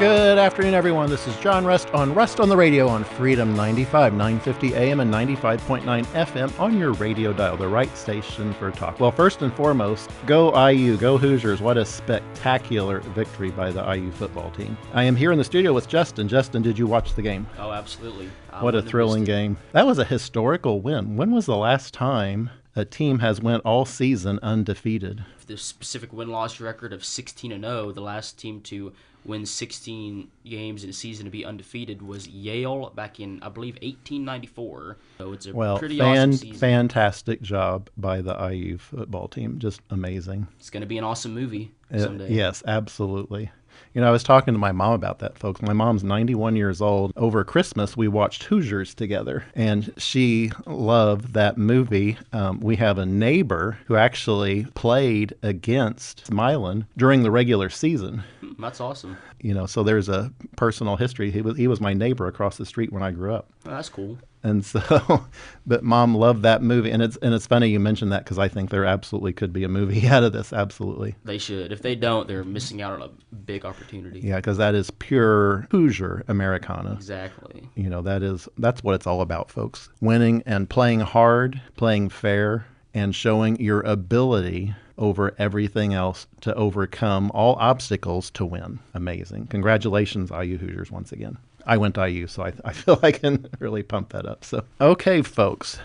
Good afternoon, everyone. This is John Rust on the Radio on Freedom 95, 950 AM and 95.9 FM on your radio dial, the right station for talk. Well, first and foremost, go IU, go Hoosiers. What a spectacular victory by the IU football team. I am here in the studio with Justin. Justin, did you watch the game? Oh, absolutely. What a thrilling game. That was a historical win. When was the last time a team has went all season undefeated? The specific win-loss record of 16-0, the last team to win 16 games in a season to be undefeated was Yale back in, I believe, 1894. So it's a pretty awesome season. Fantastic job by the IU football team. Just amazing. It's going to be an awesome movie someday. Yes, absolutely. You know, I was talking to my mom about that, folks. My mom's 91 years old. Over Christmas, we watched Hoosiers together, and she loved that movie. We have a neighbor who actually played against Milan during the regular season. That's awesome. You know, so there's a personal history. He was my neighbor across the street when I grew up. Oh, that's cool. And so, but Mom loved that movie, and it's funny you mentioned that because I think there absolutely could be a movie out of this. Absolutely, they should. If they don't, they're missing out on a big opportunity. Yeah, because that is pure Hoosier Americana. Exactly. You know, that's what it's all about, folks. Winning and playing hard, playing fair, and showing your ability over everything else to overcome all obstacles to win. Amazing. Congratulations, IU Hoosiers, once again. I went to IU, so I feel I can really pump that up. So, okay, folks,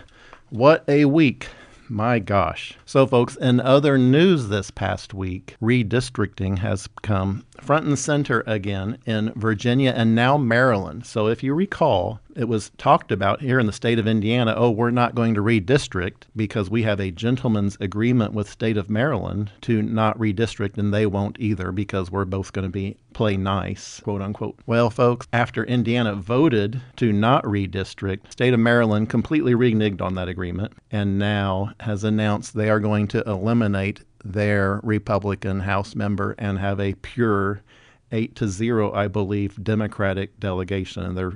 what a week. My gosh. So, folks, in other news this past week, redistricting has come front and center again in Virginia and now Maryland. So if you recall, it was talked about here in the state of Indiana, we're not going to redistrict because we have a gentleman's agreement with state of Maryland to not redistrict, and they won't either because we're both going to play nice, quote unquote. Well, folks, after Indiana voted to not redistrict, state of Maryland completely reneged on that agreement and now has announced they are going to eliminate their Republican House member and have a pure 8-0, I believe, Democratic delegation. And they're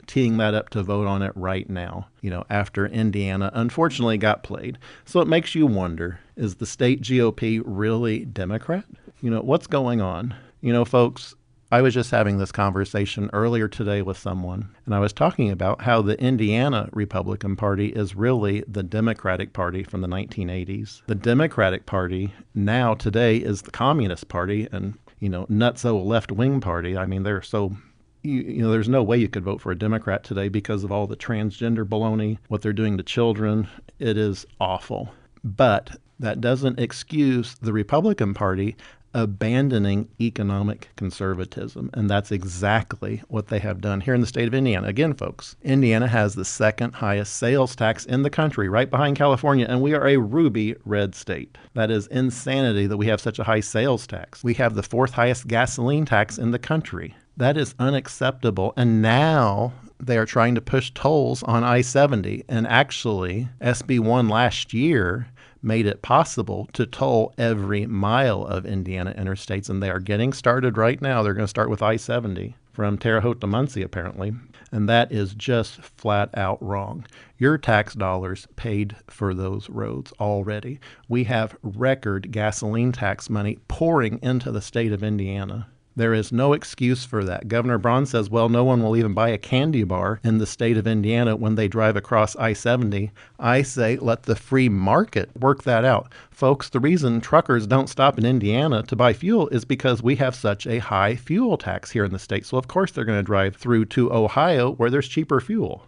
teeing that up to vote on it right now, you know, after Indiana unfortunately got played. So it makes you wonder, is the state GOP really Democrat? You know, what's going on? You know, folks, I was just having this conversation earlier today with someone, and I was talking about how the Indiana Republican Party is really the Democratic Party from the 1980s. The Democratic Party now today is the Communist Party and, you know, nutso left-wing party. I mean, they're so... You know, there's no way you could vote for a Democrat today because of all the transgender baloney, what they're doing to children. It is awful. But that doesn't excuse the Republican Party abandoning economic conservatism. And that's exactly what they have done here in the state of Indiana. Again, folks, Indiana has the second highest sales tax in the country, right behind California, and we are a ruby red state. That is insanity that we have such a high sales tax. We have the fourth highest gasoline tax in the country. That is unacceptable. And now they are trying to push tolls on I-70. And actually, SB 1 last year made it possible to toll every mile of Indiana interstates, and they are getting started right now. They're going to start with I-70 from Terre Haute to Muncie, apparently, and that is just flat out wrong. Your tax dollars paid for those roads already. We have record gasoline tax money pouring into the state of Indiana. There is no excuse for that. Governor Braun says, well, no one will even buy a candy bar in the state of Indiana when they drive across I-70. I say let the free market work that out. Folks, the reason truckers don't stop in Indiana to buy fuel is because we have such a high fuel tax here in the state. So, of course, they're going to drive through to Ohio where there's cheaper fuel.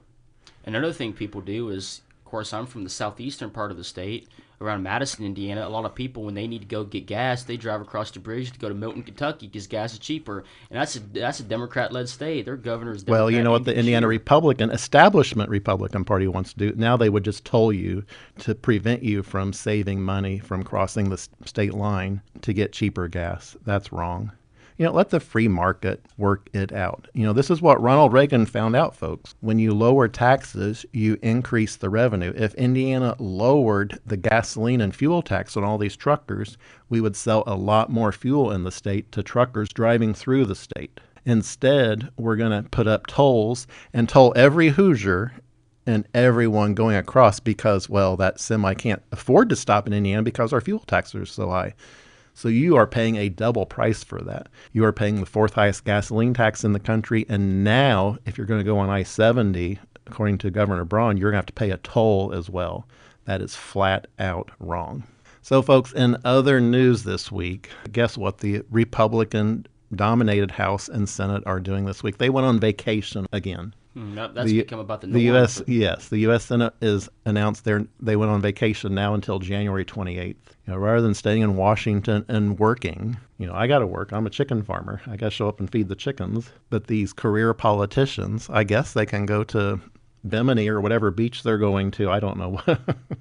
Another thing people do is, of course, I'm from the southeastern part of the state. Around Madison, Indiana, a lot of people, when they need to go get gas, they drive across the bridge to go to Milton, Kentucky because gas is cheaper. And that's a Democrat-led state. Their governor's Democrat. Well, you know what the Indiana establishment Republican Party wants to do? Now they would just toll you to prevent you from saving money from crossing the state line to get cheaper gas. That's wrong. You know, let the free market work it out. You know, this is what Ronald Reagan found out, folks. When you lower taxes, you increase the revenue. If Indiana lowered the gasoline and fuel tax on all these truckers, we would sell a lot more fuel in the state to truckers driving through the state. Instead, we're going to put up tolls and toll every Hoosier and everyone going across because, well, that semi can't afford to stop in Indiana because our fuel taxes are so high. So you are paying a double price for that. You are paying the fourth highest gasoline tax in the country. And now, if you're going to go on I-70, according to Governor Braun, you're going to have to pay a toll as well. That is flat out wrong. So, folks, in other news this week, guess what? The Republican-dominated House and Senate are doing this week. They went on vacation again. That's become about the norm. The U.S. Yes, the U.S. Senate is announced they went on vacation now until January 28th. Rather than staying in Washington and working, I got to work. I'm a chicken farmer. I got to show up and feed the chickens. But these career politicians, I guess they can go to Bimini or whatever beach they're going to. I don't know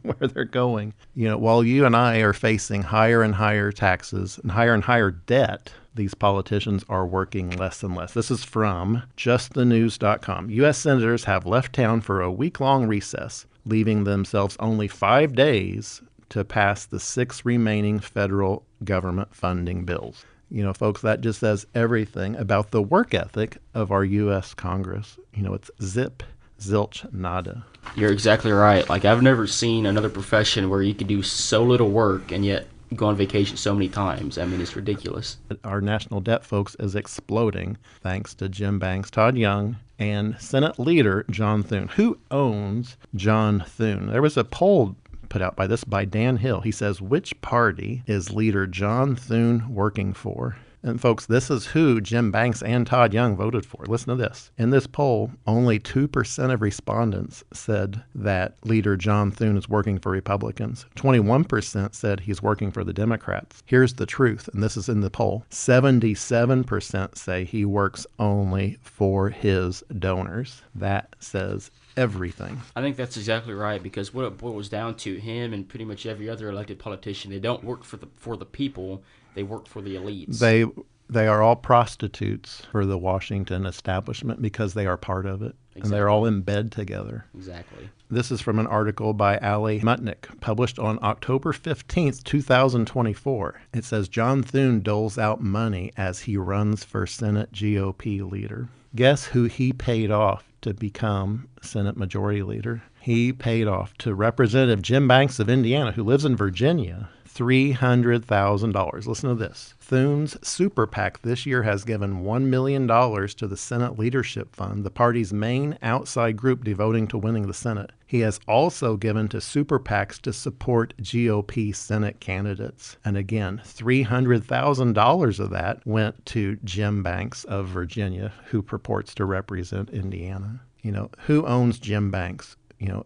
where they're going. While you and I are facing higher and higher taxes and higher debt, these politicians are working less and less. This is from justthenews.com. U.S. senators have left town for a week-long recess, leaving themselves only 5 days to pass the 6 remaining federal government funding bills. Folks, that just says everything about the work ethic of our U.S. Congress. It's zip, zilch, nada. You're exactly right. I've never seen another profession where you can do so little work and yet go on vacation so many times. I mean, it's ridiculous. Our national debt, folks, is exploding thanks to Jim Banks, Todd Young, and Senate leader John Thune. Who owns John Thune? There was a poll put out by Dan Hill. He says, which party is leader John Thune working for? And folks, this is who Jim Banks and Todd Young voted for. Listen to this. In this poll, only 2% of respondents said that leader John Thune is working for Republicans. 21% said he's working for the Democrats. Here's the truth, and this is in the poll. 77% say he works only for his donors. That says everything. I think that's exactly right, because what it boils down to, him and pretty much every other elected politician, they don't work for the people. They work for the elites. They are all prostitutes for the Washington establishment because they are part of it. Exactly. And they're all in bed together. Exactly. This is from an article by Ali Mutnick, published on October 15th, 2024. It says, John Thune doles out money as he runs for Senate GOP leader. Guess who he paid off to become Senate Majority Leader? He paid off to Representative Jim Banks of Indiana, who lives in Virginia, $300,000. Listen to this. Thune's super PAC this year has given $1 million to the Senate Leadership Fund, the party's main outside group devoting to winning the Senate. He has also given to super PACs to support GOP Senate candidates. And again, $300,000 of that went to Jim Banks of Virginia, who purports to represent Indiana. Who owns Jim Banks?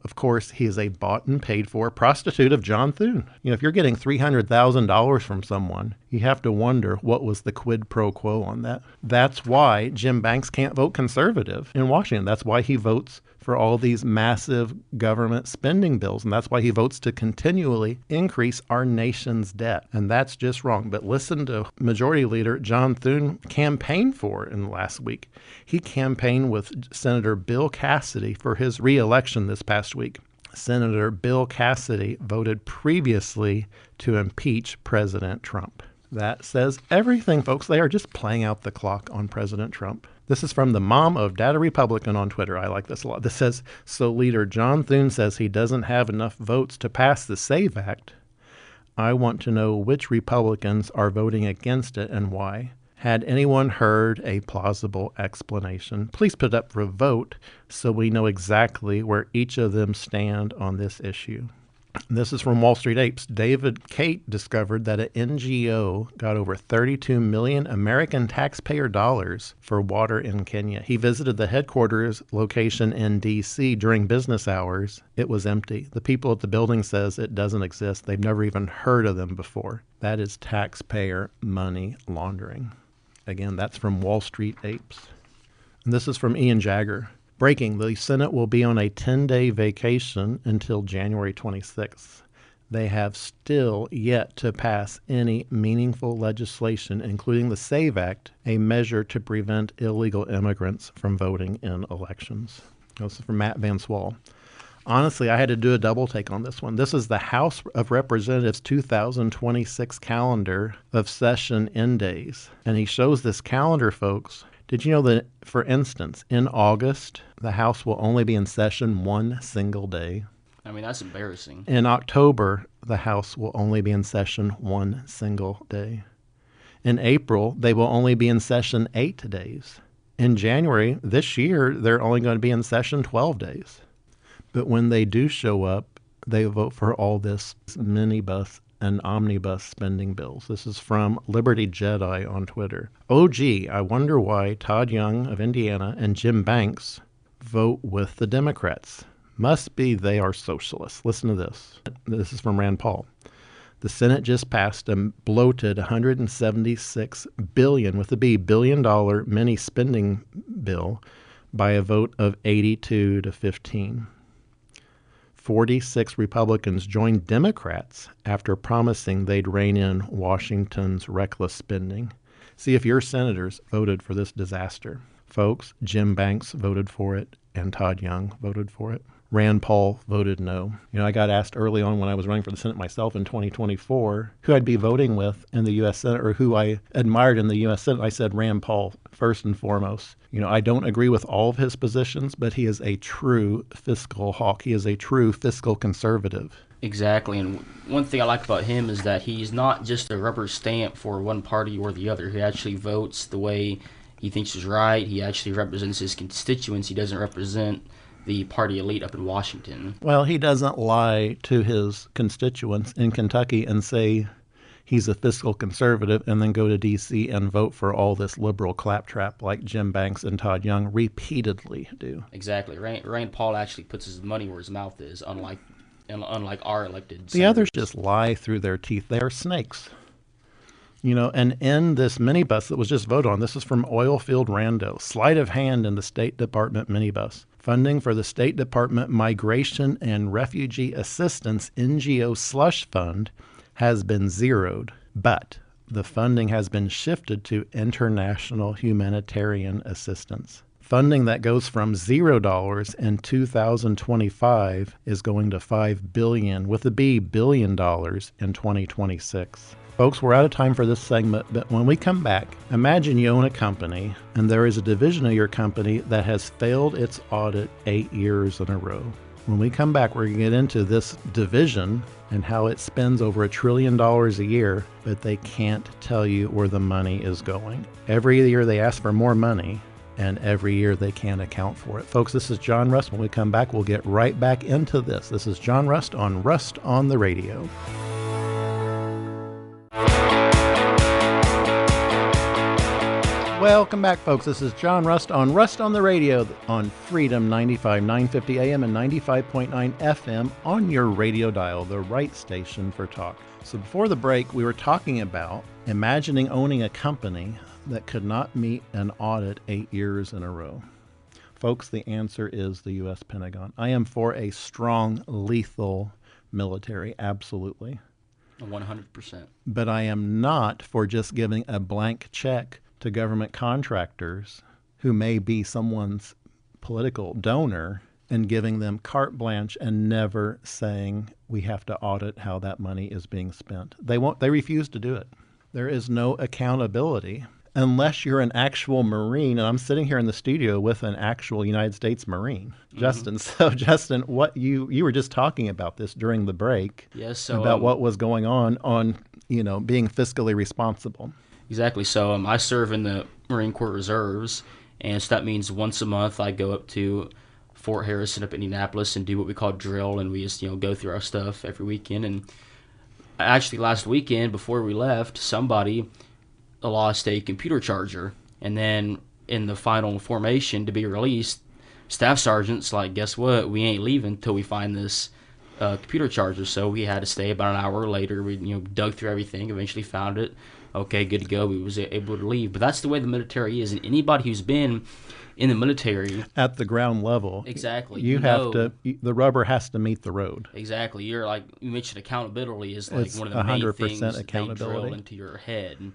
Of course, he is a bought and paid for prostitute of John Thune. If you're getting $300,000 from someone, you have to wonder what was the quid pro quo on that. That's why Jim Banks can't vote conservative in Washington. That's why he votes for all these massive government spending bills. And that's why he votes to continually increase our nation's debt. And that's just wrong. But listen to Majority Leader John Thune campaign for in the last week. He campaigned with Senator Bill Cassidy for his re-election this past week. Senator Bill Cassidy voted previously to impeach President Trump. That says everything, folks. They are just playing out the clock on President Trump. This is from the mom of Data Republican on Twitter. I like this a lot. This says, so leader John Thune says he doesn't have enough votes to pass the SAVE Act. I want to know which Republicans are voting against it and why. Had anyone heard a plausible explanation? Please put up for a vote so we know exactly where each of them stand on this issue. This is from Wall Street Apes. David Kate discovered that an NGO got over 32 million American taxpayer dollars for water in Kenya. He visited the headquarters location in D.C. during business hours. It was empty. The people at the building says it doesn't exist. They've never even heard of them before. That is taxpayer money laundering. Again, that's from Wall Street Apes. And this is from Ian Jagger. Breaking, the Senate will be on a 10-day vacation until January 26th. They have still yet to pass any meaningful legislation, including the SAVE Act, a measure to prevent illegal immigrants from voting in elections. This is from Matt Van Swall. Honestly, I had to do a double take on this one. This is the House of Representatives 2026 calendar of session end days. And he shows this calendar, folks. Did you know that, for instance, in August, the House will only be in session one single day? I mean, that's embarrassing. In October, the House will only be in session one single day. In April, they will only be in session 8 days. In January this year, they're only going to be in session 12 days. But when they do show up, they vote for all this minibus and omnibus spending bills. This is from Liberty Jedi on Twitter. Oh, gee, I wonder why Todd Young of Indiana and Jim Banks vote with the Democrats. Must be they are socialists. Listen to this. This is from Rand Paul. The Senate just passed a bloated $176 billion, with a B, billion-dollar mini spending bill by a vote of 82 to 15. 46 Republicans joined Democrats after promising they'd rein in Washington's reckless spending. See if your senators voted for this disaster. Folks, Jim Banks voted for it, and Todd Young voted for it. Rand Paul voted no. You know, I got asked early on when I was running for the Senate myself in 2024 who I'd be voting with in the U.S. Senate or who I admired in the U.S. Senate. I said Rand Paul first and foremost. You know, I don't agree with all of his positions, but he is a true fiscal hawk. He is a true fiscal conservative. Exactly, and one thing I like about him is that he's not just a rubber stamp for one party or the other. He actually votes the way he thinks is right. He actually represents his constituents. He doesn't represent the party elite up in Washington. Well, he doesn't lie to his constituents in Kentucky and say he's a fiscal conservative and then go to D.C. and vote for all this liberal claptrap like Jim Banks and Todd Young repeatedly do. Exactly. Rand Paul actually puts his money where his mouth is, unlike our elected senators. The others just lie through their teeth. They are snakes. You know, and in this minibus that was just voted on, this is from Oilfield Rando, sleight of hand in the State Department minibus. Funding for the State Department Migration and Refugee Assistance NGO slush fund has been zeroed, but the funding has been shifted to international humanitarian assistance. Funding that goes from $0 in 2025 is going to $5 billion, with a B, billion dollars in 2026. Folks, we're out of time for this segment, but when we come back, imagine you own a company and there is a division of your company that has failed its audit 8 years in a row. When we come back, we're going to get into this division and how it spends over $1 trillion a year, but they can't tell you where the money is going. Every year they ask for more money, and every year they can't account for it. Folks, this is John Rust. When we come back, we'll get right back into this. This is John Rust on the Radio. Welcome back, folks. This is John Rust on the Radio on Freedom 95, 950 AM and 95.9 FM on your radio dial, the right station for talk. So before the break, we were talking about imagining owning a company that could not meet an audit 8 years in a row. Folks, the answer is the U.S. Pentagon. I am for a strong, lethal military, absolutely. 100%. But I am not for just giving a blank check to government contractors who may be someone's political donor and giving them carte blanche and never saying we have to audit how that money is being spent. They refuse to do it. There is no accountability unless you're an actual Marine. And I'm sitting here in the studio with an actual United States Marine, Justin. So Justin, what you were just talking about this during the break. Yes, so about what was going on, you know, being fiscally responsible. Exactly. So I serve in the Marine Corps Reserves, and so that means once a month I go up to Fort Harrison up in Indianapolis and do what we call drill, and we just go through our stuff every weekend. And actually last weekend before we left, somebody lost a computer charger, and then in the final formation to be released, staff sergeant's like, guess what? We ain't leaving till we find this computer charger. So we had to stay about an hour later. We dug through everything, eventually found it. Okay, good to go. We was able to leave. But that's the way the military is. And anybody who's been in the military at the ground level, exactly, you have to. The rubber has to meet the road. Exactly. You're like, you mentioned accountability is like one of the main things that they drill into your head. And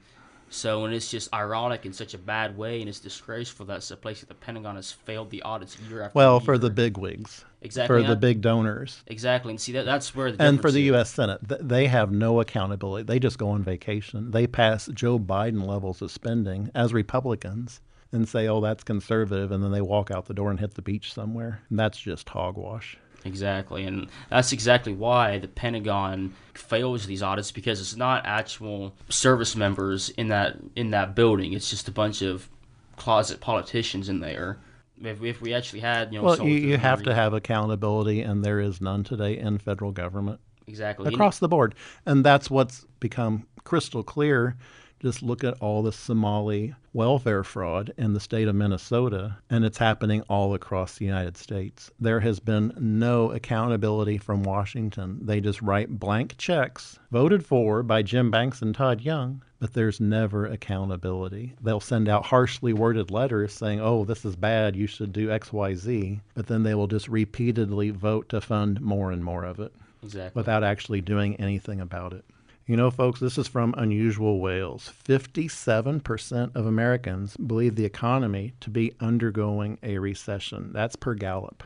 so, and it's just ironic in such a bad way, and it's disgraceful that a place like the Pentagon has failed the audits year after year. Well, for the bigwigs. Exactly. For the big donors. Exactly. And see, that's where the difference and for the is. U.S. Senate, they have no accountability. They just go on vacation. They pass Joe Biden levels of spending as Republicans and say, oh, that's conservative, and then they walk out the door and hit the beach somewhere. And that's just hogwash. Exactly, and that's exactly why the Pentagon fails these audits, because it's not actual service members in that building. It's just a bunch of closet politicians in there. If we actually had Well, soldiers you and have to Marines, have accountability, and there is none today in federal government exactly. across the board. And that's what's become crystal clear. Just look at all the Somali welfare fraud in the state of Minnesota, and it's happening all across the United States. There has been no accountability from Washington. They just write blank checks, voted for by Jim Banks and Todd Young, but there's never accountability. They'll send out harshly worded letters saying, oh, this is bad, you should do XYZ, but then they will just repeatedly vote to fund more and more of it Exactly. without actually doing anything about it. You know, folks, this is from Unusual Whales. 57% of Americans believe the economy to be undergoing a recession. That's per Gallup.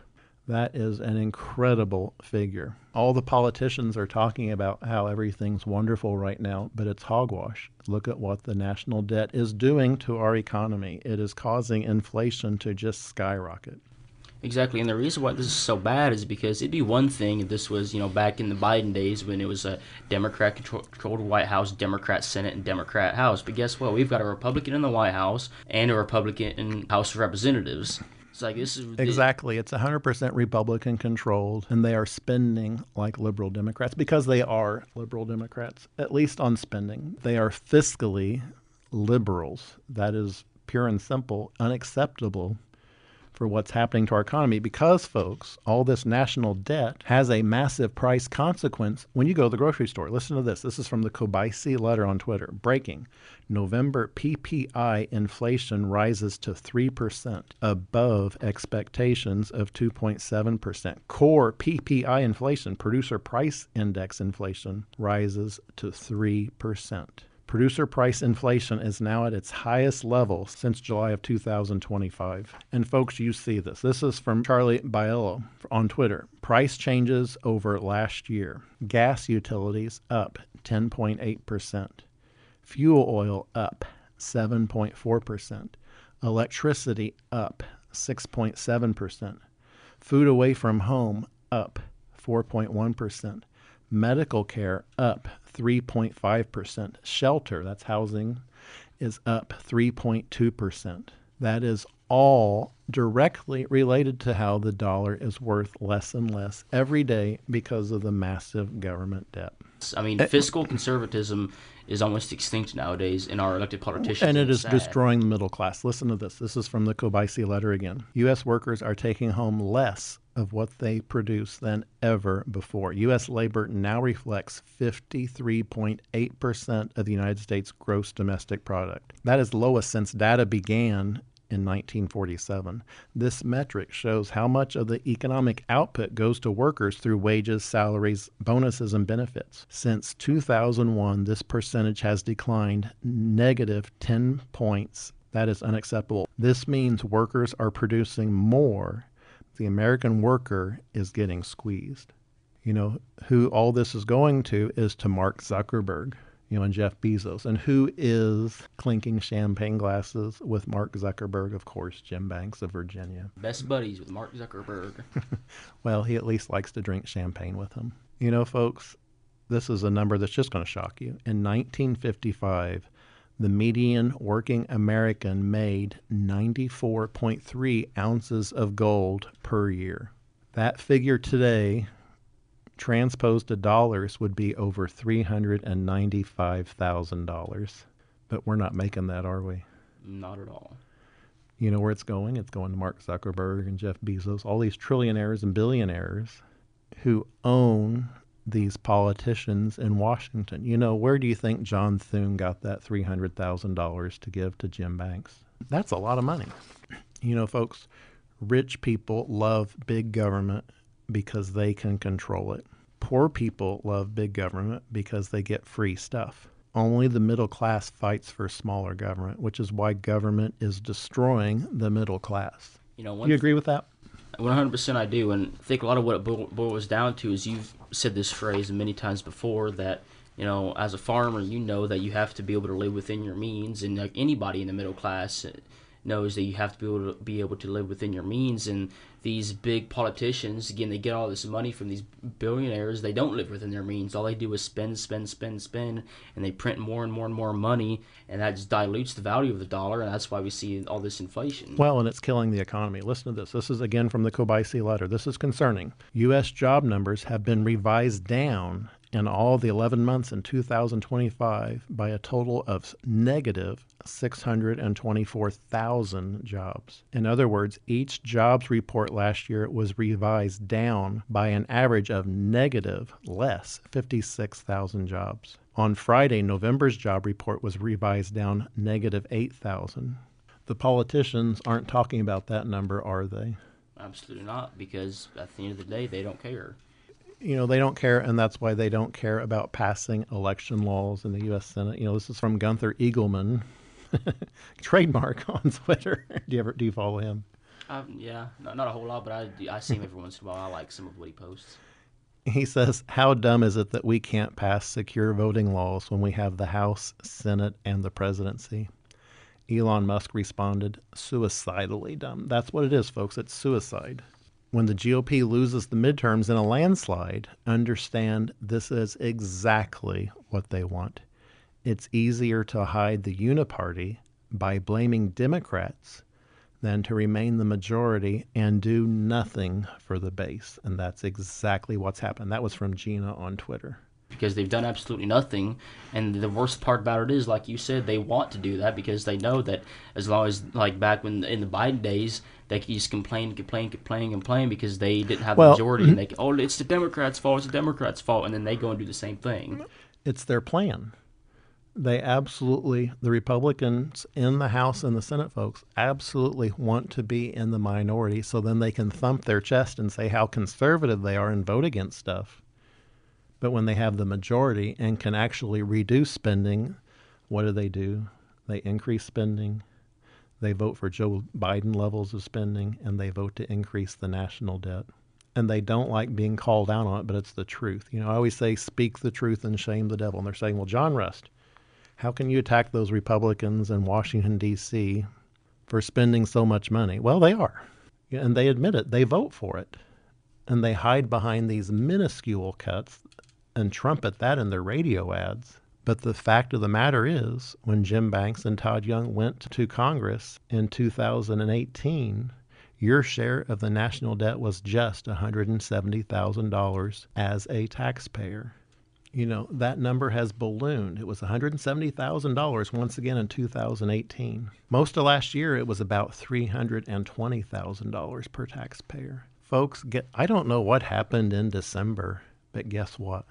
That is an incredible figure. All the politicians are talking about how everything's wonderful right now, but it's hogwash. Look at what the national debt is doing to our economy. It is causing inflation to just skyrocket. Exactly, and the reason why this is so bad is because it'd be one thing if this was, back in the Biden days when it was a Democrat-controlled White House, Democrat Senate, and Democrat House. But guess what? We've got a Republican in the White House and a Republican in House of Representatives. It's like this is Exactly. It's 100% Republican controlled, and they are spending like liberal Democrats because they are liberal Democrats, at least on spending. They are fiscally liberals. That is pure and simple, unacceptable for what's happening to our economy because, folks, all this national debt has a massive price consequence when you go to the grocery store. Listen to this. This is from the Kobaisi letter on Twitter. Breaking. November PPI inflation rises to 3%, above expectations of 2.7%. Core PPI inflation, producer price index inflation, rises to 3%. Producer price inflation is now at its highest level since July of 2025. And folks, you see this. This is from Charlie Biello on Twitter. Price changes over last year. Gas utilities up 10.8%. Fuel oil up 7.4%. Electricity up 6.7%. Food away from home up 4.1%. Medical care up 3.5%. Shelter, that's housing, is up 3.2%. That is all directly related to how the dollar is worth less and less every day because of the massive government debt. I mean, fiscal conservatism is almost extinct nowadays in our elected politicians. And it it's is sad. destroying the middle class. Listen to this. This is from the Kobaisi letter again. U.S. workers are taking home less of what they produce than ever before. U.S. labor now reflects 53.8% of the United States gross domestic product. That is lowest since data began in 1947. This metric shows how much of the economic output goes to workers through wages, salaries, bonuses, and benefits. Since 2001, this percentage has declined negative 10 points. That is unacceptable. This means workers are producing more. The American worker is getting squeezed. You know, who all this is going to is to Mark Zuckerberg, and Jeff Bezos. And who is clinking champagne glasses with Mark Zuckerberg? Of course, Jim Banks of Virginia. Best buddies with Mark Zuckerberg. Well, he at least likes to drink champagne with him. You know, folks, this is a number that's just going to shock you. In 1955, the median working American made 94.3 ounces of gold per year. That figure today, transposed to dollars, would be over $395,000. But we're not making that, are we? Not at all. You know where it's going? It's going to Mark Zuckerberg and Jeff Bezos, all these trillionaires and billionaires who own these politicians in Washington. You know, where do you think John Thune got that $300,000 to give to Jim Banks? That's a lot of money. You know, folks, rich people love big government because they can control it. Poor people love big government because they get free stuff. Only the middle class fights for smaller government, which is why government is destroying the middle class. You know, Do you agree with that? 100% I do, and I think a lot of what it boils down to is you've said this phrase many times before that, as a farmer, you know that you have to be able to live within your means, and like anybody in the middle class, knows that you have to be able to live within your means. And these big politicians, again, they get all this money from these billionaires. They don't live within their means. All they do is spend, spend, spend, spend, and they print more and more and more money, and that just dilutes the value of the dollar, and that's why we see all this inflation. Well, and it's killing the economy. Listen to this. This is again from the Kobayashi letter. This is concerning. U.S. job numbers have been revised down in all the 11 months in 2025 by a total of negative 624,000 jobs. In other words, each jobs report last year was revised down by an average of negative less 56,000 jobs. On Friday, November's job report was revised down negative 8,000. The politicians aren't talking about that number, are they? Absolutely not, because at the end of the day, they don't care. They don't care, and that's why they don't care about passing election laws in the U.S. Senate. This is from Gunther Eagleman, trademark on Twitter. Do you follow him? Yeah, not a whole lot, but I see him every once in a while. I like some of what he posts. He says, how dumb is it that we can't pass secure voting laws when we have the House, Senate, and the presidency? Elon Musk responded, suicidally dumb. That's what it is, folks. It's suicide. When the GOP loses the midterms in a landslide, understand this is exactly what they want. It's easier to hide the uniparty by blaming Democrats than to remain the majority and do nothing for the base. And that's exactly what's happened. That was from Gina on Twitter. Because they've done absolutely nothing, and the worst part about it is, like you said, they want to do that because they know that as long as, like back when in the Biden days, they could just complain because they didn't have the majority, and it's the Democrats' fault, and then they go and do the same thing. It's their plan. The Republicans in the House and the Senate, folks, absolutely want to be in the minority so then they can thump their chest and say how conservative they are and vote against stuff. But when they have the majority and can actually reduce spending, what do? They increase spending. They vote for Joe Biden levels of spending, and they vote to increase the national debt. And they don't like being called out on it, but it's the truth. I always say, speak the truth and shame the devil. And they're saying, well, John Rust, how can you attack those Republicans in Washington, D.C. for spending so much money? Well, they are. And they admit it. They vote for it. And they hide behind these minuscule cuts and trumpet that in their radio ads. But the fact of the matter is, when Jim Banks and Todd Young went to Congress in 2018, your share of the national debt was just $170,000 as a taxpayer. That number has ballooned. It was $170,000 once again in 2018. Most of last year, it was about $320,000 per taxpayer. Folks, I don't know what happened in December, but guess what?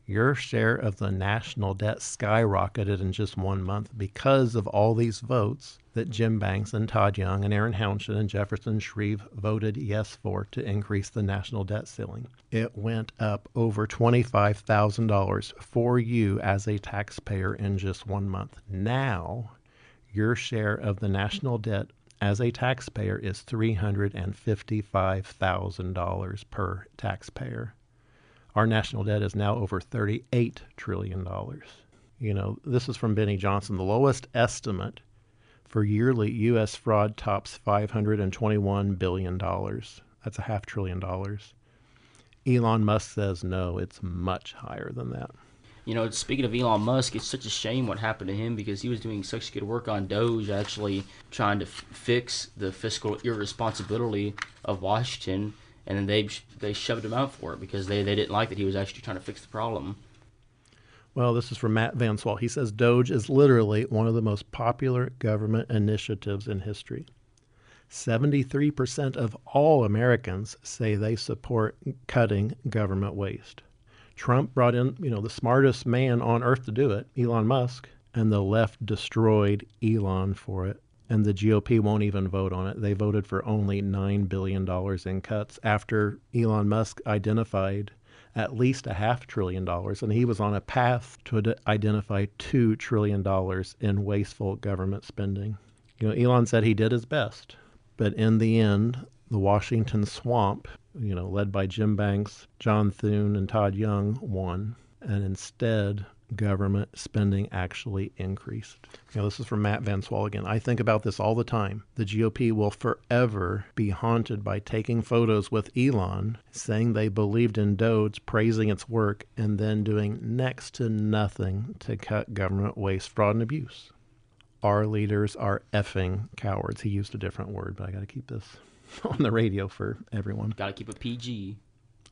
Your share of the national debt skyrocketed in just 1 month because of all these votes that Jim Banks and Todd Young and Aaron Hounshin and Jefferson Shreve voted yes for to increase the national debt ceiling. It went up over $25,000 for you as a taxpayer in just 1 month. Now, your share of the national debt as a taxpayer is $355,000 per taxpayer. Our national debt is now over $38 trillion. This is from Benny Johnson. The lowest estimate for yearly U.S. fraud tops $521 billion. That's $500 billion. Elon Musk says no, it's much higher than that. Speaking of Elon Musk, it's such a shame what happened to him because he was doing such good work on Doge, actually trying to fix the fiscal irresponsibility of Washington. And then they shoved him out for it because they didn't like that he was actually trying to fix the problem. Well, this is from Matt Van Swal. He says Doge is literally one of the most popular government initiatives in history. 73% of all Americans say they support cutting government waste. Trump brought in, the smartest man on earth to do it, Elon Musk, and the left destroyed Elon for it. And the GOP won't even vote on it. They voted for only $9 billion in cuts after Elon Musk identified at least $500 billion, and he was on a path to identify $2 trillion in wasteful government spending. Elon said he did his best, but in the end, the Washington swamp, led by Jim Banks, John Thune, and Todd Young, won. And instead, government spending actually increased. This is from Matt Van Swal again. I think about this all the time. The GOP will forever be haunted by taking photos with Elon, saying they believed in Doge, praising its work, and then doing next to nothing to cut government waste, fraud, and abuse. Our leaders are effing cowards. He used a different word, but I got to keep this on the radio for everyone. Got to keep it PG.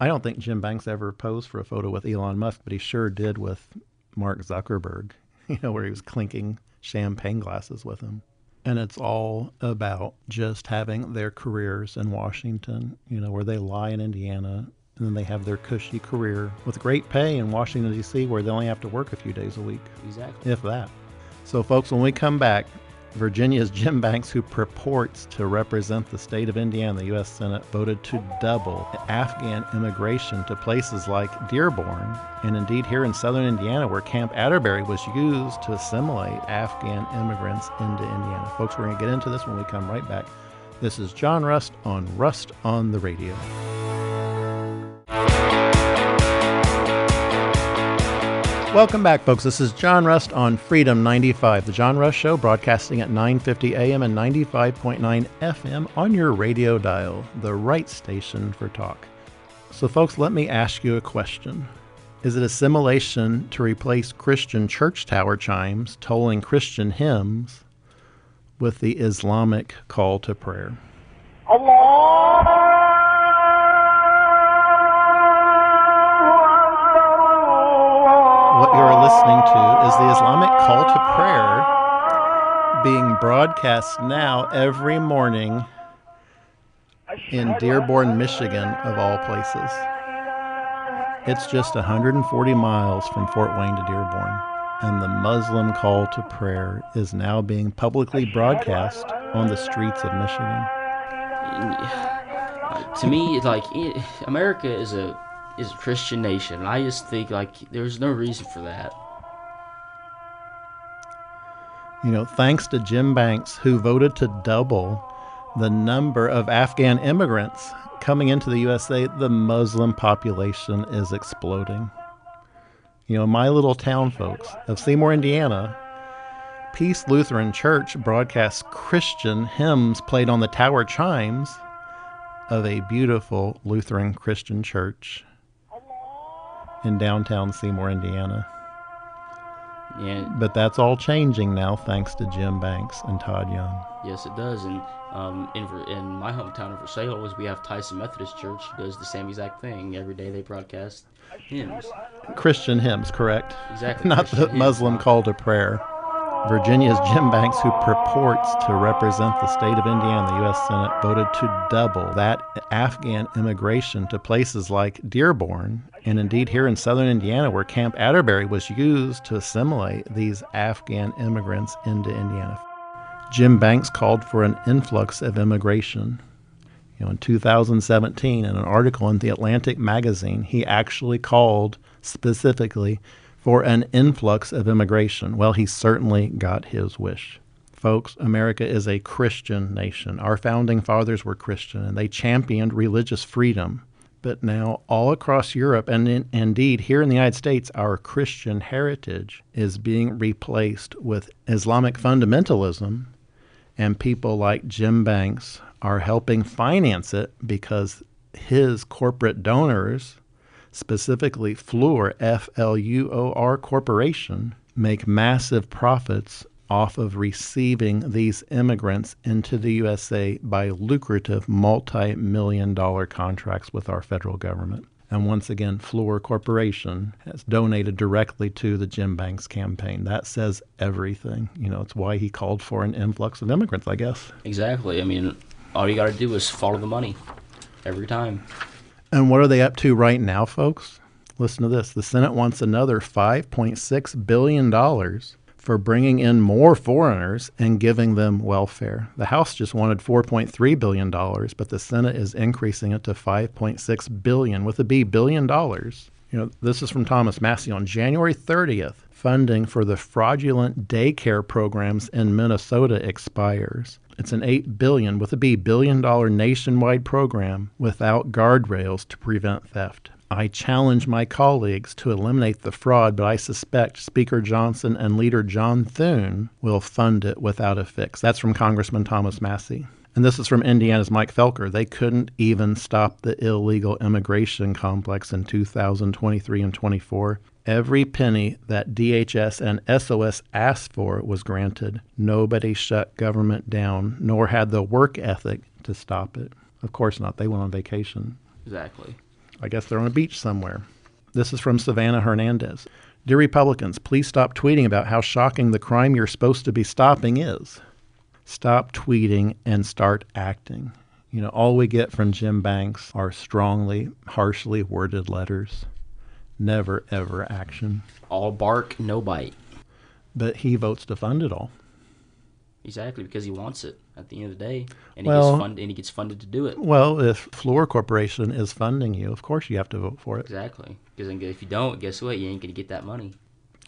I don't think Jim Banks ever posed for a photo with Elon Musk, but he sure did with Mark Zuckerberg, where he was clinking champagne glasses with him. And it's all about just having their careers in Washington, where they lie in Indiana, and then they have their cushy career with great pay in Washington, D.C., where they only have to work a few days a week. Exactly. If that. So, folks, when we come back, Virginia's Jim Banks, who purports to represent the state of Indiana, the U.S. Senate, voted to double Afghan immigration to places like Dearborn, and indeed here in southern Indiana, where Camp Atterbury was used to assimilate Afghan immigrants into Indiana. Folks, we're going to get into this when we come right back. This is John Rust on the Radio. Welcome back, folks. This is John Rust on Freedom 95, the John Rust Show, broadcasting at 950 AM and 95.9 FM on your radio dial, the right station for talk. So, folks, let me ask you a question. Is it assimilation to replace Christian church tower chimes tolling Christian hymns with the Islamic call to prayer? Allah! What you're listening to is the Islamic call to prayer being broadcast now every morning in Dearborn, Michigan, of all places. It's just 140 miles from Fort Wayne to Dearborn, and the Muslim call to prayer is now being publicly broadcast on the streets of Michigan. To me, America is a Christian nation, and I just think there's no reason for that. Thanks to Jim Banks, who voted to double the number of Afghan immigrants coming into the USA, the Muslim population is exploding. My little town, folks, of Seymour, Indiana, Peace Lutheran Church broadcasts Christian hymns played on the tower chimes of a beautiful Lutheran Christian church in downtown Seymour, Indiana. Yeah. But that's all changing now, thanks to Jim Banks and Todd Young. Yes, it does. And in my hometown of Versailles, we have Tyson Methodist Church, who does the same exact thing. Every day they broadcast hymns. Christian hymns, correct? Exactly. Not the Muslim call to prayer. Virginia's Jim Banks, who purports to represent the state of Indiana, the U.S. Senate, voted to double that Afghan immigration to places like Dearborn, and indeed here in southern Indiana, where Camp Atterbury was used to assimilate these Afghan immigrants into Indiana. Jim Banks called for an influx of immigration. In 2017, in an article in The Atlantic magazine, he actually called specifically for an influx of immigration. Well, he certainly got his wish. Folks, America is a Christian nation. Our founding fathers were Christian, and they championed religious freedom. But now, all across Europe, and indeed here in the United States, our Christian heritage is being replaced with Islamic fundamentalism, and people like Jim Banks are helping finance it because his corporate donors, specifically Fluor, F-L-U-O-R Corporation, make massive profits off of receiving these immigrants into the USA by lucrative multi-million-dollar contracts with our federal government. And once again, Fluor Corporation has donated directly to the Jim Banks campaign. That says everything. It's why he called for an influx of immigrants, I guess. Exactly. I mean, all you got to do is follow the money every time. And what are they up to right now, folks? Listen to this. The Senate wants another $5.6 billion for bringing in more foreigners and giving them welfare. The House just wanted $4.3 billion, but the Senate is increasing it to $5.6 billion, with a B, billion dollars. This is from Thomas Massey on January 30th. Funding for the fraudulent daycare programs in Minnesota expires. It's an $8 billion, with a B, billion-dollar nationwide program without guardrails to prevent theft. I challenge my colleagues to eliminate the fraud, but I suspect Speaker Johnson and Leader John Thune will fund it without a fix. That's from Congressman Thomas Massey. And this is from Indiana's Mike Felker. They couldn't even stop the illegal immigration complex in 2023 and 24. Every penny that DHS and SOS asked for was granted. Nobody shut government down, nor had the work ethic to stop it. Of course not. They went on vacation. Exactly. I guess they're on a beach somewhere. This is from Savannah Hernandez. Dear Republicans, please stop tweeting about how shocking the crime you're supposed to be stopping is. Stop tweeting and start acting. You know, all we get from Jim Banks are strongly, harshly worded letters. Never, ever action. All bark, no bite. But he votes to fund it all. Exactly, because he wants it at the end of the day, and he gets funded to do it. Well, if Fluor Corporation is funding you, of course you have to vote for it. Exactly, because if you don't, guess what? You ain't gonna get that money.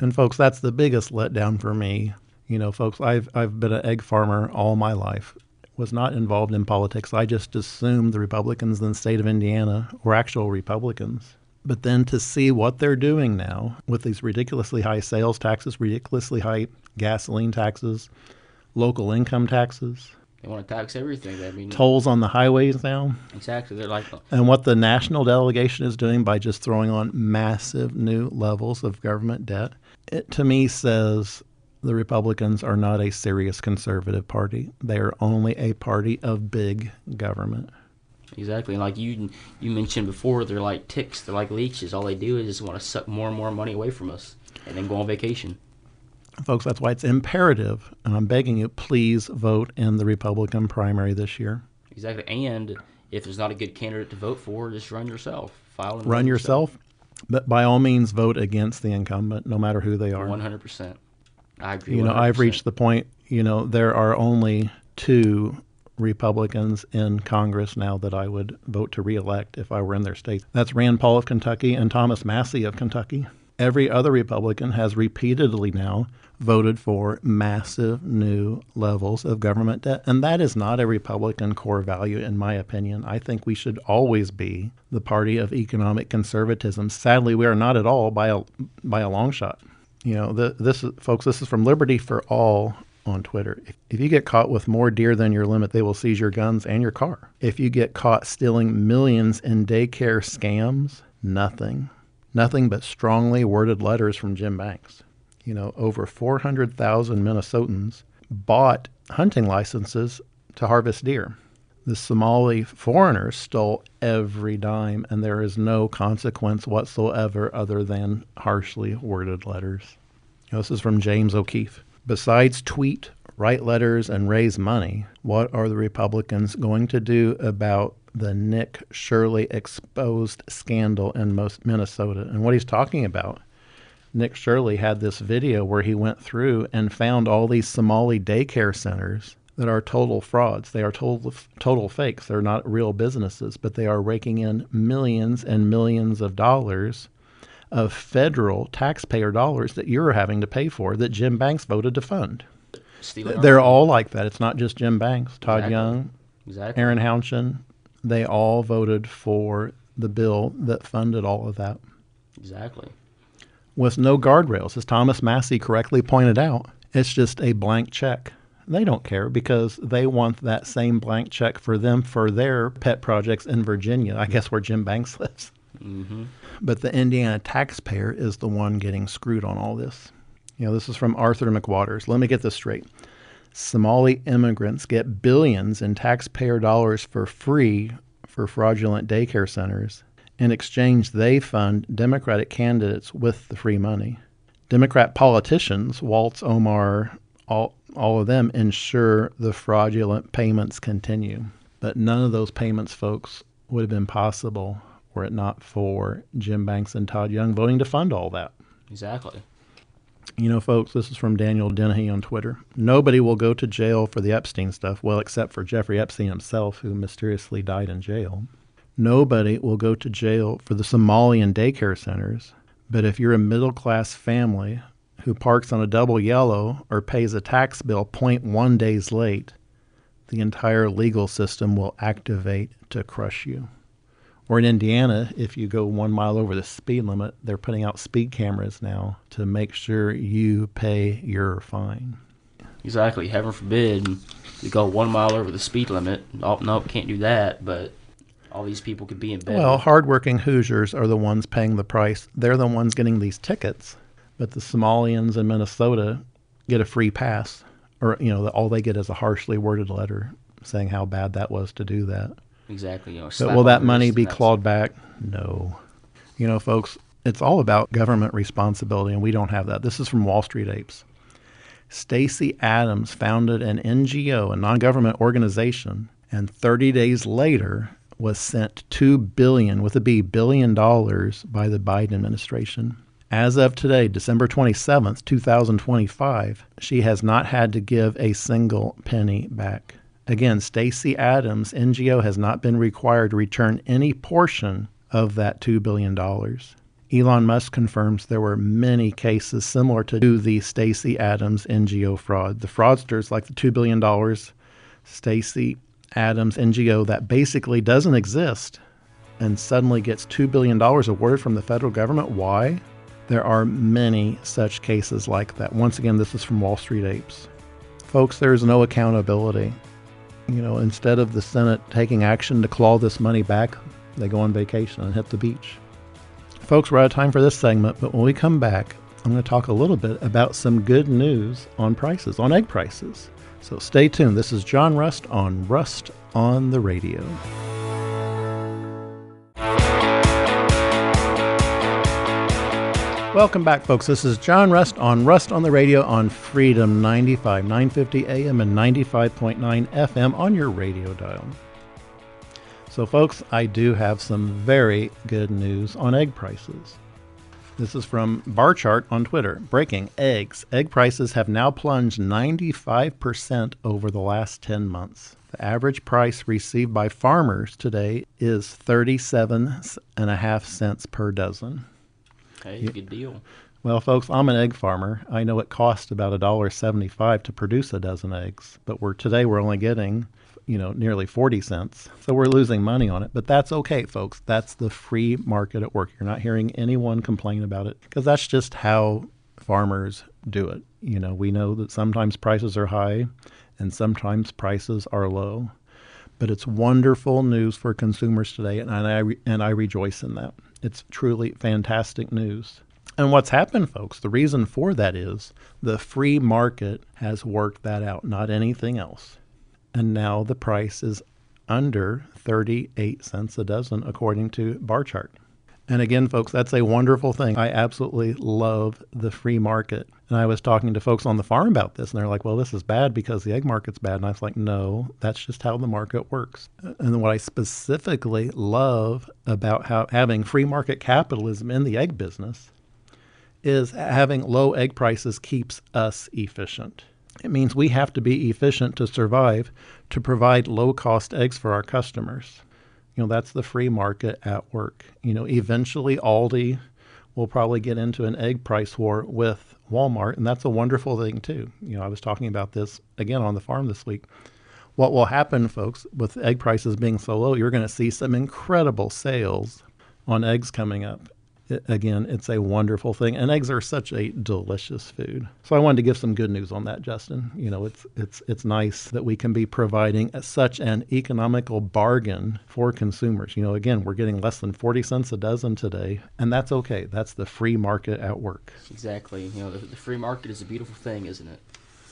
And folks, that's the biggest letdown for me. You know, folks, I've been an egg farmer all my life. Was not involved in politics. I just assumed the Republicans in the state of Indiana were actual Republicans. But then to see what they're doing now with these ridiculously high sales taxes, ridiculously high gasoline taxes, local income taxes. They want to tax everything. I mean, tolls on the highways now. Exactly. They're like, and what the national delegation is doing by just throwing on massive new levels of government debt, it to me says the Republicans are not a serious conservative party. They are only a party of big government. Exactly. And like you mentioned before, they're like ticks. They're like leeches. All they do is just want to suck more and more money away from us and then go on vacation. Folks, that's why it's imperative, and I'm begging you, please vote in the Republican primary this year. Exactly. And if there's not a good candidate to vote for, just run yourself. File and run yourself. But by all means, vote against the incumbent, no matter who they are. 100%. I agree. You know, 100%. I've reached the point, there are only 2 Republicans in Congress now that I would vote to reelect if I were in their state. That's Rand Paul of Kentucky and Thomas Massey of Kentucky. Every other Republican has repeatedly now voted for massive new levels of government debt. And that is not a Republican core value, in my opinion. I think we should always be the party of economic conservatism. Sadly, we are not at all by a long shot. This is from Liberty for All on Twitter. If you get caught with more deer than your limit, they will seize your guns and your car. If you get caught stealing millions in daycare scams, nothing but strongly worded letters from Jim Banks. Over 400,000 Minnesotans bought hunting licenses to harvest deer. The Somali foreigners stole every dime, and there is no consequence whatsoever other than harshly worded letters. This is from James O'Keefe. Besides tweet, write letters, and raise money, what are the Republicans going to do about the Nick Shirley exposed scandal in Minnesota? And what he's talking about, Nick Shirley had this video where he went through and found all these Somali daycare centers that are total frauds. They are total fakes. They're not real businesses, but they are raking in millions and millions of dollars of federal taxpayer dollars that you're having to pay for that Jim Banks voted to fund. They're all like that. It's not just Jim Banks. Todd Young, Aaron Hounchin, they all voted for the bill that funded all of that. Exactly. With no guardrails. As Thomas Massey correctly pointed out, it's just a blank check. They don't care because they want that same blank check for them for their pet projects in Virginia, I guess where Jim Banks lives. Mm-hmm. But the Indiana taxpayer is the one getting screwed on all this. This is from Arthur McWaters. Let me get this straight. Somali immigrants get billions in taxpayer dollars for free for fraudulent daycare centers. In exchange, they fund Democratic candidates with the free money. Democrat politicians, Waltz, Omar, all of them ensure the fraudulent payments continue. But none of those payments, folks, would have been possible were it not for Jim Banks and Todd Young voting to fund all that. Exactly. Folks, this is from Daniel Dennehy on Twitter. Nobody will go to jail for the Epstein stuff, well, except for Jeffrey Epstein himself, who mysteriously died in jail. Nobody will go to jail for the Somalian daycare centers, but if you're a middle-class family who parks on a double yellow or pays a tax bill 0.1 days late, the entire legal system will activate to crush you. Or in Indiana, if you go 1 mile over the speed limit, they're putting out speed cameras now to make sure you pay your fine. Exactly. Heaven forbid you go 1 mile over the speed limit. Oh, no, can't do that. But all these people could be in bed. Well, hardworking Hoosiers are the ones paying the price. They're the ones getting these tickets. But the Somalians in Minnesota get a free pass. Or, all they get is a harshly worded letter saying how bad that was to do that. Exactly. But will that money be clawed back? No. Folks, it's all about government responsibility, and we don't have that. This is from Wall Street Apes. Stacey Adams founded an NGO, a non-government organization, and 30 days later was sent $2 billion, with a B, billion dollars by the Biden administration. As of today, December 27th, 2025, she has not had to give a single penny back. Again, Stacey Adams' NGO has not been required to return any portion of that $2 billion. Elon Musk confirms there were many cases similar to the Stacey Adams NGO fraud. The fraudsters, like the $2 billion Stacey Adams NGO that basically doesn't exist and suddenly gets $2 billion awarded from the federal government. Why? There are many such cases like that. Once again, this is from Wall Street Apes. Folks, there is no accountability. Instead of the Senate taking action to claw this money back, they go on vacation and hit the beach. Folks, we're out of time for this segment, but when we come back, I'm going to talk a little bit about some good news on prices, on egg prices. So stay tuned. This is John Rust on the Radio. Welcome back, folks. This is John Rust on the Radio on Freedom 95, 950 AM and 95.9 FM on your radio dial. So, folks, I do have some very good news on egg prices. This is from Bar Chart on Twitter. Breaking eggs. Egg prices have now plunged 95% over the last 10 months. The average price received by farmers today is 37.5 cents per dozen. Hey, good deal. Well, folks, I'm an egg farmer. I know it costs about $1.75 to produce a dozen eggs, but today we're only getting, nearly 40 cents. So we're losing money on it, but that's okay, folks. That's the free market at work. You're not hearing anyone complain about it because that's just how farmers do it. We know that sometimes prices are high and sometimes prices are low, but it's wonderful news for consumers today, and I rejoice in that. It's truly fantastic news. And what's happened, folks, the reason for that is the free market has worked that out, not anything else. And now the price is under 38 cents a dozen, according to Bar Chart. And again, folks, that's a wonderful thing. I absolutely love the free market. And I was talking to folks on the farm about this, and they're like, well, this is bad because the egg market's bad. And I was like, no, that's just how the market works. And what I specifically love about having free market capitalism in the egg business is having low egg prices keeps us efficient. It means we have to be efficient to survive, to provide low-cost eggs for our customers. That's the free market at work. Eventually Aldi will probably get into an egg price war with Walmart, and that's a wonderful thing too. I was talking about this again on the farm this week. What will happen, folks, with egg prices being so low, you're going to see some incredible sales on eggs coming up. Again, it's a wonderful thing, and eggs are such a delicious food. So I wanted to give some good news on that, Justin. It's nice that we can be providing such an economical bargain for consumers. Again, we're getting less than 40 cents a dozen today, and that's okay. That's the free market at work. Exactly. The free market is a beautiful thing, isn't it?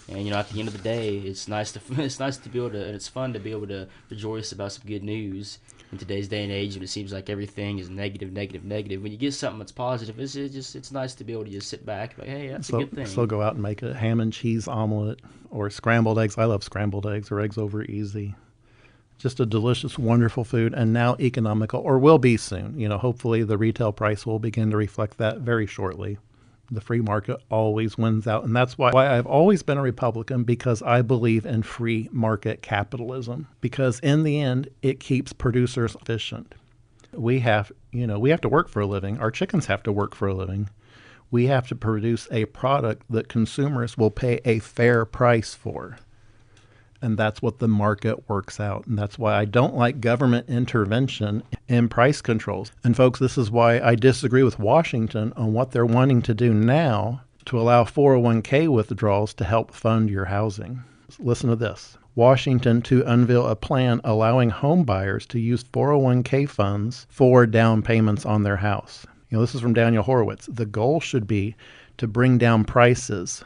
And at the end of the day, it's nice to be able to, and it's fun to be able to rejoice about some good news in today's day and age. And it seems like everything is negative. When you get something that's positive, it's nice to be able to just sit back, like, hey, that's a good thing. So go out and make a ham and cheese omelet or scrambled eggs. I love scrambled eggs or eggs over easy. Just a delicious, wonderful food, and now economical, or will be soon. Hopefully the retail price will begin to reflect that very shortly. The free market always wins out. And that's why I've always been a Republican, because I believe in free market capitalism. Because in the end, it keeps producers efficient. We have to work for a living. Our chickens have to work for a living. We have to produce a product that consumers will pay a fair price for. And that's what the market works out. And that's why I don't like government intervention and price controls. And folks, this is why I disagree with Washington on what they're wanting to do now to allow 401k withdrawals to help fund your housing. Listen to this. Washington to unveil a plan allowing home buyers to use 401k funds for down payments on their house. This is from Daniel Horowitz. The goal should be to bring down prices,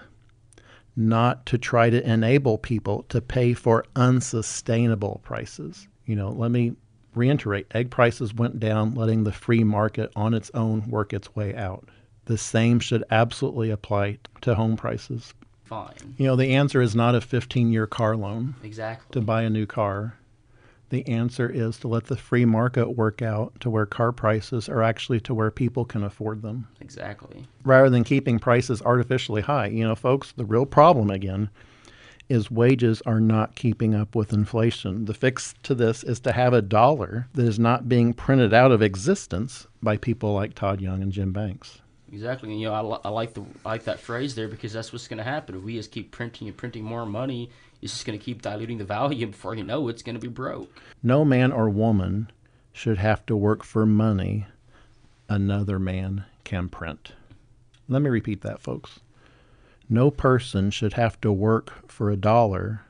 not to try to enable people to pay for unsustainable prices. Let me reiterate, egg prices went down, letting the free market on its own work its way out. The same should absolutely apply to home prices. Fine. The answer is not a 15-year car loan Exactly. to buy a new car. The answer is to let the free market work out to where car prices are actually to where people can afford them. Exactly. Rather than keeping prices artificially high. Folks, the real problem, again, is wages are not keeping up with inflation. The fix to this is to have a dollar that is not being printed out of existence by people like Todd Young and Jim Banks. Exactly. I like that phrase there, because that's what's going to happen. If we just keep printing and printing more money, it's just going to keep diluting the value. Before you know it's going to be broke. No man or woman should have to work for money another man can print. Let me repeat that, folks. No person should have to work for a dollar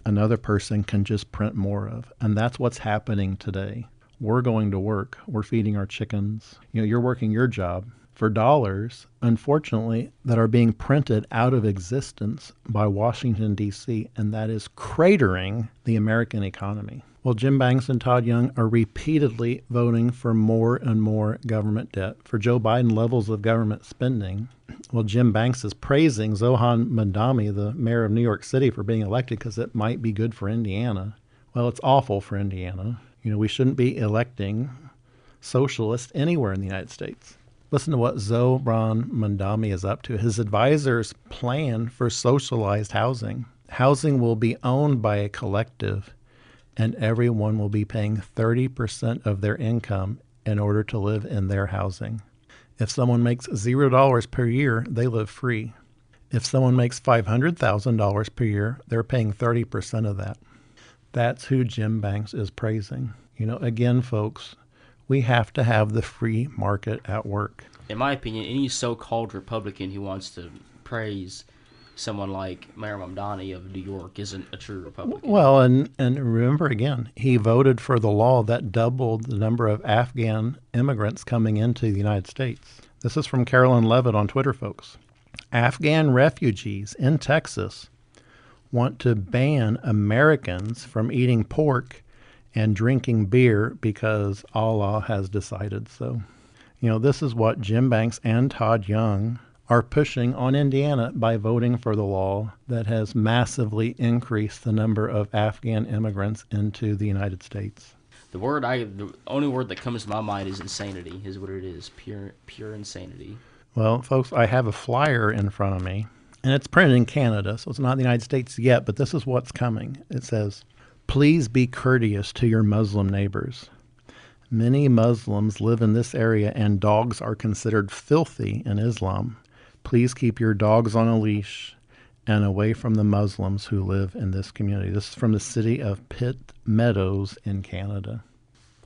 another person can just print more of. And that's what's happening today. We're going to work. We're feeding our chickens. You're working your job for dollars, unfortunately, that are being printed out of existence by Washington, D.C., and that is cratering the American economy. Well, Jim Banks and Todd Young are repeatedly voting for more and more government debt, for Joe Biden levels of government spending. Well, Jim Banks is praising Zohan Mandami, the mayor of New York City, for being elected because it might be good for Indiana. Well, it's awful for Indiana. We shouldn't be electing socialists anywhere in the United States. Listen to what Zohran Mandami is up to. His advisors plan for socialized housing. Housing will be owned by a collective, and everyone will be paying 30% of their income in order to live in their housing. If someone makes $0 per year, they live free. If someone makes $500,000 per year, they're paying 30% of that. That's who Jim Banks is praising. Again, folks, we have to have the free market at work. In my opinion, any so-called Republican who wants to praise someone like Mayor Mamdani of New York isn't a true Republican. Well, and remember again, he voted for the law that doubled the number of Afghan immigrants coming into the United States. This is from Carolyn Levitt on Twitter, folks. Afghan refugees in Texas want to ban Americans from eating pork and drinking beer because Allah has decided so. This is what Jim Banks and Todd Young are pushing on Indiana by voting for the law that has massively increased the number of Afghan immigrants into the United States. The only word that comes to my mind is insanity, is what it is. Pure insanity. Well, folks, I have a flyer in front of me, and it's printed in Canada, so it's not the United States yet, but this is what's coming. It says, "Please be courteous to your Muslim neighbors. Many Muslims live in this area, and dogs are considered filthy in Islam. Please keep your dogs on a leash and away from the Muslims who live in this community." This is from the city of Pitt Meadows in Canada.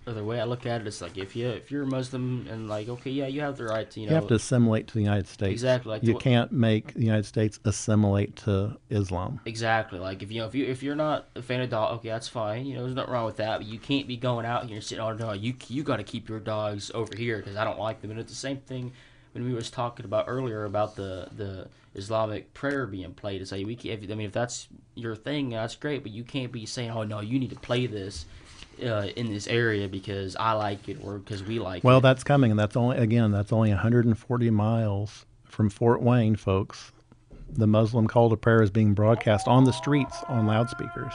The way I look at it, it's like if you're a Muslim and okay, yeah, you have the right to You have to assimilate to the United States. Exactly. You can't make the United States assimilate to Islam. Exactly. If you're not a fan of dogs, okay, that's fine. There's nothing wrong with that. But you can't be going out here and saying, "Oh no, you got to keep your dogs over here because I don't like them." And it's the same thing when we was talking about earlier about the Islamic prayer being played. It's like if that's your thing, that's great. But you can't be saying, "Oh no, you need to play this in this area because I like it or because we like it." Well, that's coming, and that's only 140 miles from Fort Wayne, folks. The Muslim call to prayer is being broadcast on the streets on loudspeakers.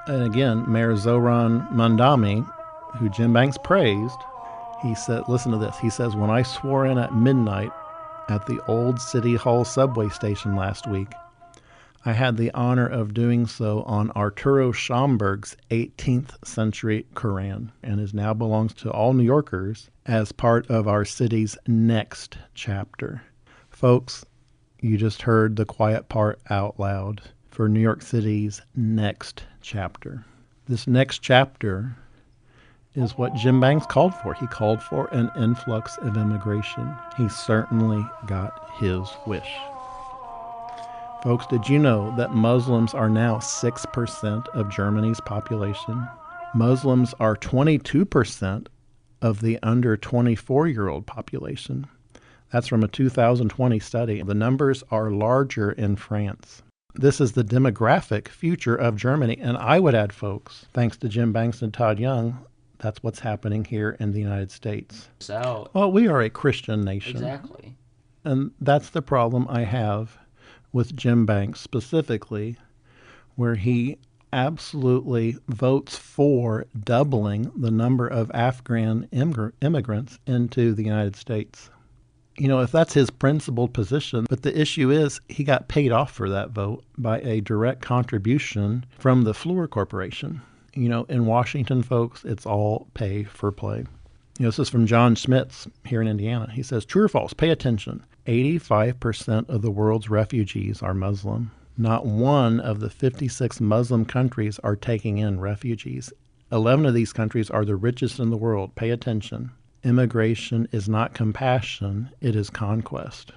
And again, Mayor Zohran Mandami, who Jim Banks praised, he said, listen to this. He says, "When I swore in at midnight at the old City Hall subway station last week, I had the honor of doing so on Arturo Schomburg's 18th century Quran, and it now belongs to all New Yorkers as part of our city's next chapter." Folks, you just heard the quiet part out loud for New York City's next chapter. This next chapter is what Jim Banks called for. He called for an influx of immigration. He certainly got his wish. Folks, did you know that Muslims are now 6% of Germany's population? Muslims are 22% of the under 24-year-old population. That's from a 2020 study. The numbers are larger in France. This is the demographic future of Germany. And I would add, folks, thanks to Jim Banks and Todd Young, that's what's happening here in the United States. So, Well, we are a Christian nation. exactly. And that's the problem I have with Jim Banks specifically, where he absolutely votes for doubling the number of Afghan immigrants into the United States. You know, if that's his principled position, but the issue is he got paid off for that vote by a direct contribution from the Fluor Corporation. You know, in Washington, folks, it's all pay for play. You know, this is from John Schmitz here in Indiana. He says, true or false, pay attention. 85% of the world's refugees are Muslim. Not one of the 56 Muslim countries are taking in refugees. 11 of these countries are the richest in the world. Pay attention. Immigration is not compassion, it is conquest.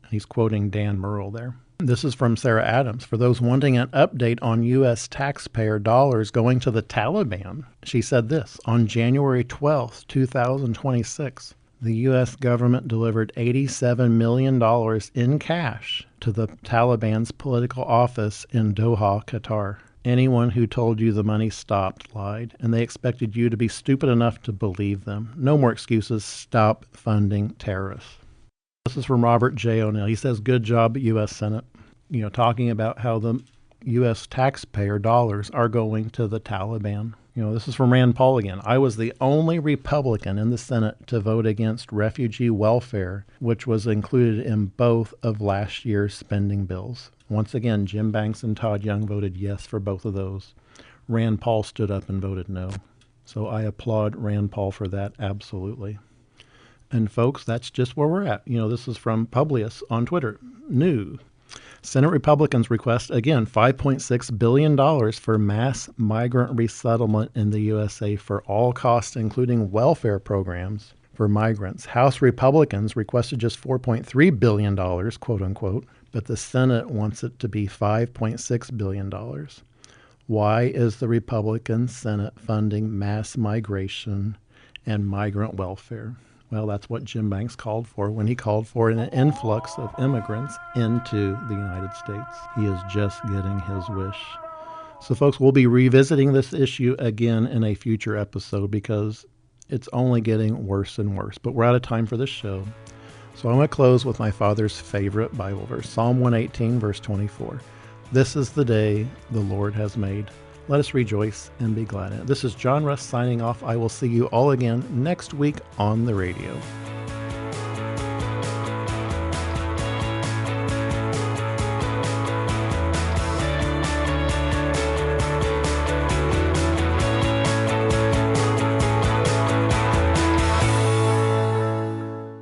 He's quoting Dan Murrell there. This is from Sarah Adams. For those wanting an update on U.S. taxpayer dollars going to the Taliban, she said this, on January 12th, 2026, the U.S. government delivered $87 million in cash to the Taliban's political office in Doha, Qatar. Anyone who told you the money stopped lied, and they expected you to be stupid enough to believe them. No more excuses. Stop funding terrorists. This is from Robert J. O'Neill. He says, good job, U.S. Senate. You know, talking about how the U.S. taxpayer dollars are going to the Taliban. You know, this is from Rand Paul again. I was the only Republican in the Senate to vote against refugee welfare, which was included in both of last year's spending bills. Once again, Jim Banks and Todd Young voted yes for both of those. Rand Paul stood up and voted no. So I applaud Rand Paul for that, absolutely. And folks, that's just where we're at. You know, this is from Publius on Twitter. New. Senate Republicans request, again, $5.6 billion for mass migrant resettlement in the USA for all costs, including welfare programs for migrants. House Republicans requested just $4.3 billion, quote unquote, but the Senate wants it to be $5.6 billion. Why is the Republican Senate funding mass migration and migrant welfare? Well, that's what Jim Banks called for when he called for an influx of immigrants into the United States. He is just getting his wish. So, folks, we'll be revisiting this issue again in a future episode because it's only getting worse and worse. But we're out of time for this show. So I'm going to close with my father's favorite Bible verse, Psalm 118, verse 24. This is the day the Lord has made. Let us rejoice and be glad in it. This is John Russ signing off. I will see you all again next week on the radio.